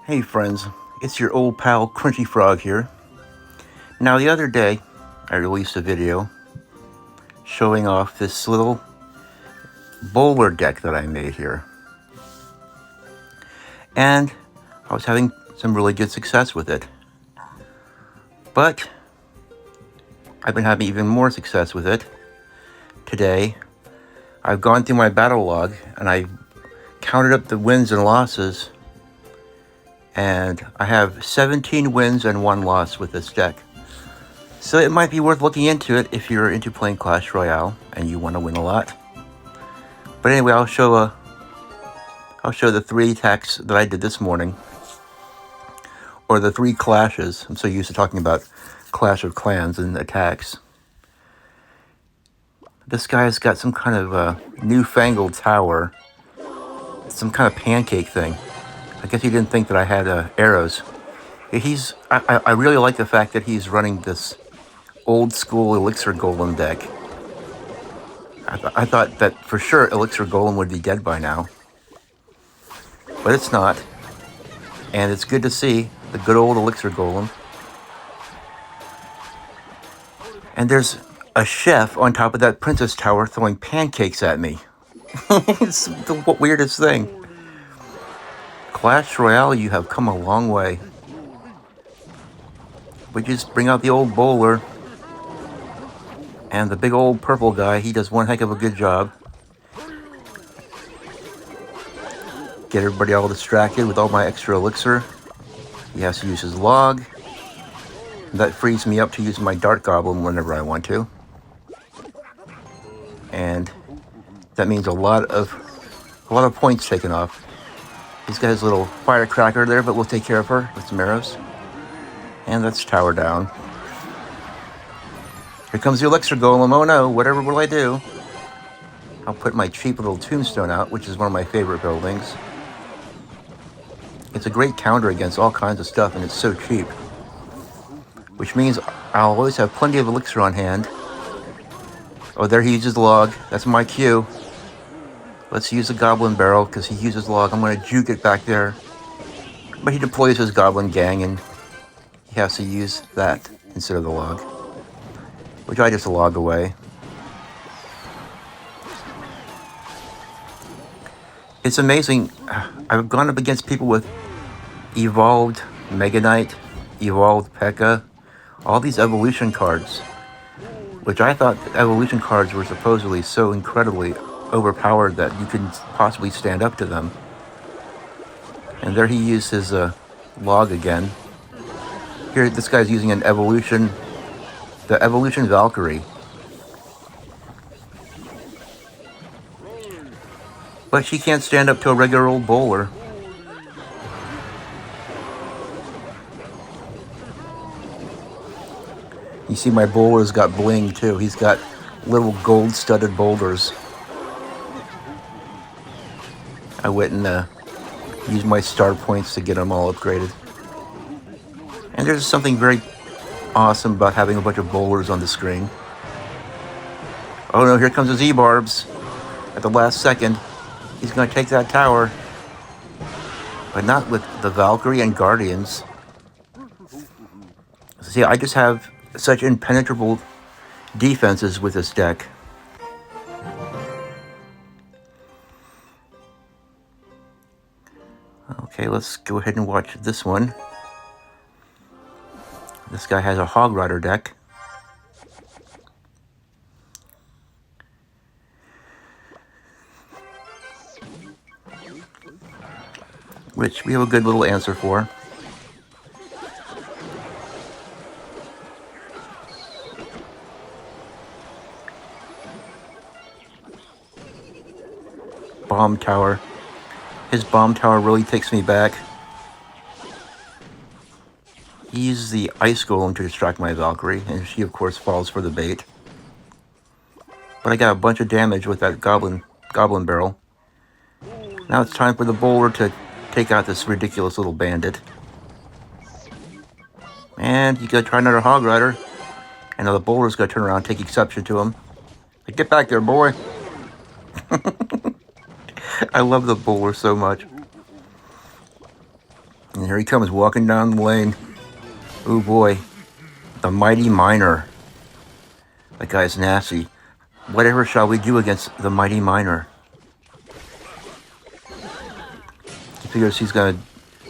Hey friends, it's your old pal Crunchy Frog here. Now the other day, I released a video showing off this little bowler deck that I made here. And I was having some really good success with it. But I've been having even more success with it. Today, I've gone through my battle log and I counted up the wins and losses. And I have 17 wins and 1 loss with this deck. So it might be worth looking into it if you're into playing Clash Royale and you want to win a lot. But anyway, I'll show the 3 attacks that I did this morning, or the 3 clashes. I'm so used to talking about Clash of Clans and attacks. This guy's got some kind of newfangled tower, some kind of pancake thing. I guess he didn't think that I had arrows. I really like the fact that he's running this old school Elixir Golem deck. I thought that for sure Elixir Golem would be dead by now. But it's not. And it's good to see the good old Elixir Golem. And there's a chef on top of that princess tower throwing pancakes at me. It's the weirdest thing. Clash Royale, you have come a long way. We just bring out the old bowler. And the big old purple guy, he does one heck of a good job. Get everybody all distracted with all my extra elixir. He has to use his log. That frees me up to use my dart goblin whenever I want to. And that means a lot of points taken off. He's got his little firecracker there, but we'll take care of her with some arrows. And that's tower down. Here comes the Elixir Golem. Oh no, whatever will I do? I'll put my cheap little tombstone out, which is one of my favorite buildings. It's a great counter against all kinds of stuff, and it's so cheap. Which means I'll always have plenty of elixir on hand. Oh, there he uses log. That's my cue. Let's use the goblin barrel, because he uses log. I'm going to juke it back there. But he deploys his goblin gang, and he has to use that instead of the log, which I just log away. It's amazing. I've gone up against people with evolved Mega Knight, evolved P.E.K.K.A, all these evolution cards, which I thought evolution cards were supposedly so incredibly overpowered that you couldn't possibly stand up to them. And there he used his log again. Here, this guy's using an evolution, the evolution Valkyrie. But she can't stand up to a regular old bowler. You see my bowler's got bling too. He's got little gold-studded boulders. I went and used my star points to get them all upgraded. And there's something very awesome about having a bunch of bowlers on the screen. Oh no, here comes the Z-Barbs. At the last second, he's going to take that tower. But not with the Valkyrie and Guardians. See, I just have such impenetrable defenses with this deck. Okay, let's go ahead and watch this one. This guy has a Hog Rider deck. Which we have a good little answer for. Bomb tower. His bomb tower really takes me back. He uses the ice golem to distract my Valkyrie, and she of course falls for the bait. But I got a bunch of damage with that goblin barrel. Now it's time for the bowler to take out this ridiculous little bandit. And he's gonna try another Hog Rider. And now the bowler's gonna turn around and take exception to him. Like, get back there, boy. I love the bowler so much. And here he comes walking down the lane. Oh boy, the mighty miner. That guy's nasty. Whatever shall we do against the mighty miner? He figures he's gonna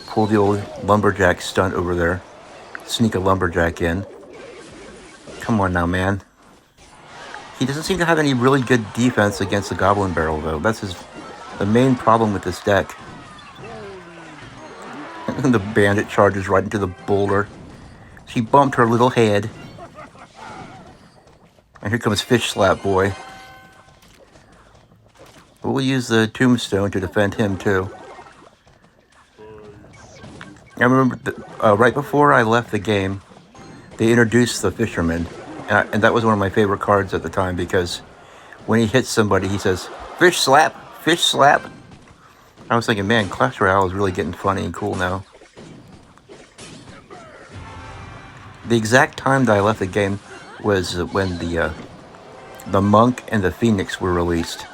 pull the old lumberjack stunt over there. Sneak a lumberjack in. Come on now, man. He doesn't seem to have any really good defense against the goblin barrel, though. That's the main problem with this deck. The bandit charges right into the boulder. She bumped her little head. And here comes Fish Slap Boy. We'll use the tombstone to defend him, too. I remember right before I left the game, they introduced the fisherman. And that was one of my favorite cards at the time, because when he hits somebody, he says, "Fish slap! Fish slap!" I was thinking, man, Clash Royale is really getting funny and cool now. The exact time that I left the game was when the Monk and the Phoenix were released.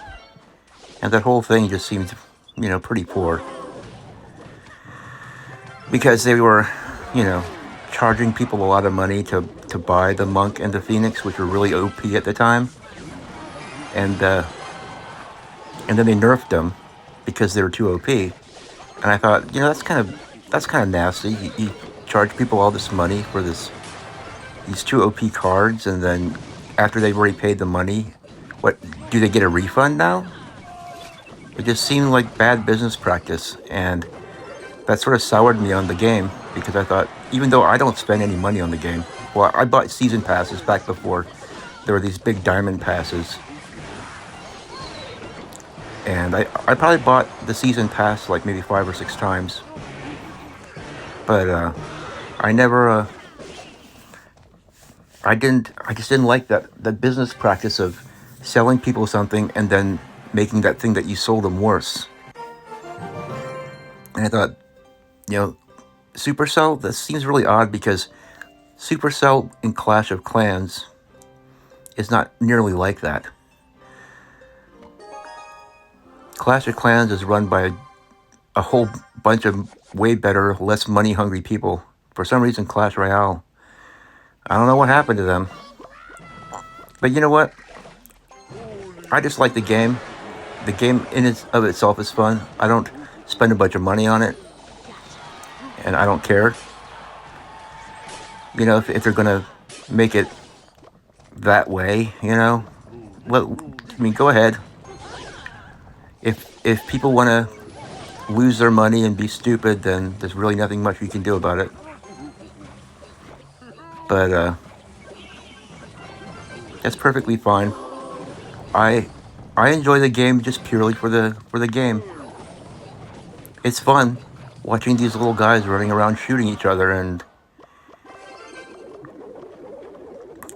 And that whole thing just seemed, pretty poor. Because they were, charging people a lot of money to buy the Monk and the Phoenix, which were really OP at the time. And then they nerfed them because they were too OP. And I thought, that's kind of nasty. You charge people all this money for these two OP cards, and then after they've already paid the money, what, do they get a refund now? It just seemed like bad business practice, and that sort of soured me on the game, because I thought, even though I don't spend any money on the game, well, I bought season passes back before there were these big diamond passes. And I probably bought the season pass like maybe 5 or 6 times. But I never, I just didn't like that business practice of selling people something and then making that thing that you sold them worse. And I thought, Supercell, this seems really odd, because Supercell in Clash of Clans is not nearly like that. Clash of Clans is run by a whole bunch of way better, less money-hungry people. For some reason, Clash Royale, I don't know what happened to them. But you know what? I just like the game. The game in of itself is fun. I don't spend a bunch of money on it. And I don't care. If they're going to make it that way, go ahead. If people want to lose their money and be stupid, then there's really nothing much we can do about it. But that's perfectly fine. I enjoy the game just purely for the game. It's fun watching these little guys running around shooting each other, and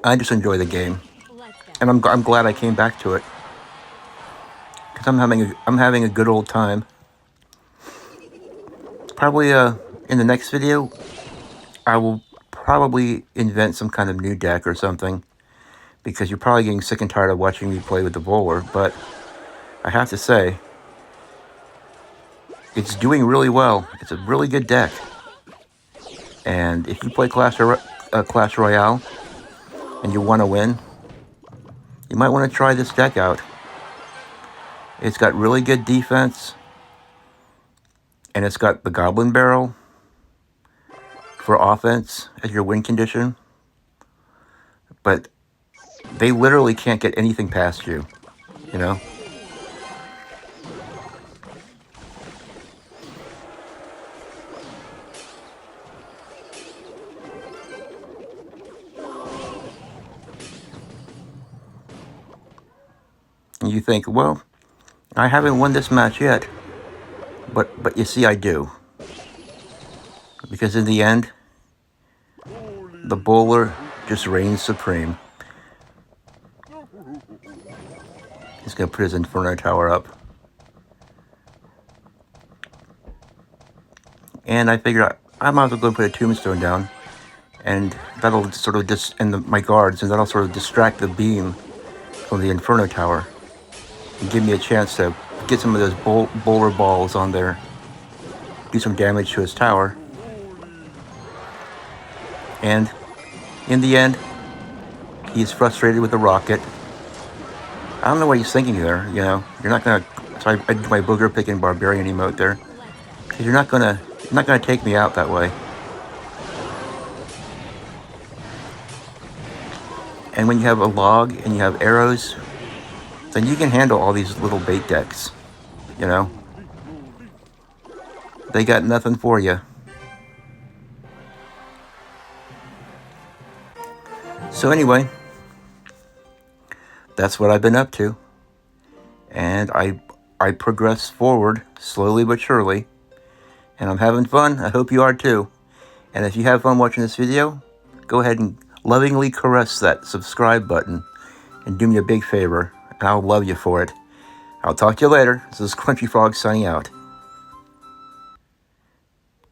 I just enjoy the game. And I'm glad I came back to it, because I'm having a good old time. Probably in the next video, I will probably invent some kind of new deck or something, because you're probably getting sick and tired of watching me play with the bowler. But I have to say, it's doing really well. It's a really good deck. And if you play Clash Royale and you want to win, you might want to try this deck out. It's got really good defense, and it's got the Goblin Barrel for offense as your win condition. But they literally can't get anything past you, And you think, well, I haven't won this match yet, but you see, I do. Because in the end, the bowler just reigns supreme. He's going to put his Inferno Tower up. And I figured I might as well go and put a tombstone down. And that'll sort of my guards, and that'll sort of distract the beam from the Inferno Tower. And give me a chance to get some of those bowler balls on there. Do some damage to his tower. And in the end, he's frustrated with the rocket. I don't know what he's thinking there, you know. You're not gonna, so I do my booger picking barbarian emote there. Because you're not gonna take me out that way. And when you have a log and you have arrows, then you can handle all these little bait decks, you know. They got nothing for you. So anyway, that's what I've been up to. And I progress forward slowly but surely. And I'm having fun. I hope you are too. And if you have fun watching this video, go ahead and lovingly caress that subscribe button and do me a big favor. And I'll love you for it. I'll talk to you later. This is Crunchy Frog signing out.